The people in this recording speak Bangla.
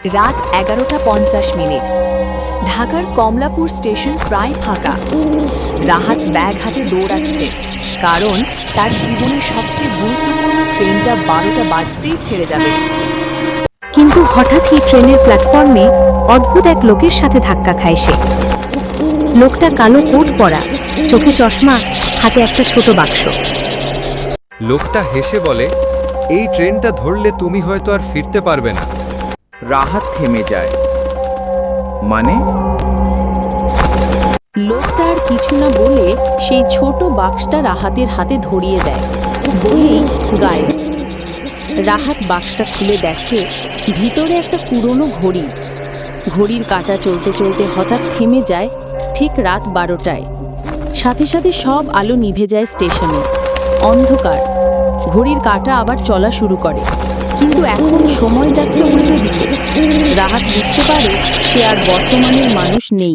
রাত 11:50। ঢাকার কমলাপুর স্টেশন প্রায় ফাঁকা। রাহাত ব্যাগ হাতে দৌড়াচ্ছে, কারণ তার জীবনের সবচেয়ে গুরুত্বপূর্ণ ট্রেনটা 12টা বাজতেই ছেড়ে যাবে। কিন্তু হঠাৎই ট্রেনের প্ল্যাটফর্মে অদ্ভুত এক লোকের সাথে ধাক্কা খায় সে। লোকটা কালো কোট পরা, চোখে চশমা, হাতে একটা ছোট বাক্স। লোকটা হেসে বলে, এই ট্রেনটা ধরলে তুমি হয়তো আর ফিরতে পারবে না। রাহাত থেমে যায়। মানে? লোকটা আর কিছু না বলে সেই ছোট বাক্সটা রাহাতের হাতে ধরিয়ে দেয়, বলেই গায়ে। রাহাত বাক্সটা খুলে দেখে ভিতরে একটা পুরনো ঘড়ি। ঘড়ির কাঁটা চলতে চলতে হঠাৎ থেমে যায় ঠিক রাত 12টায়। সাথে সাথে সব আলো নিভে যায় স্টেশনে। অন্ধকার। ঘড়ির কাঁটা আবার চলা শুরু করে, কিন্তু এখন সময় যাচ্ছে উল্টো দিকে। রাহাত বুঝতে পারে সে আর বর্তমানের মানুষ নেই।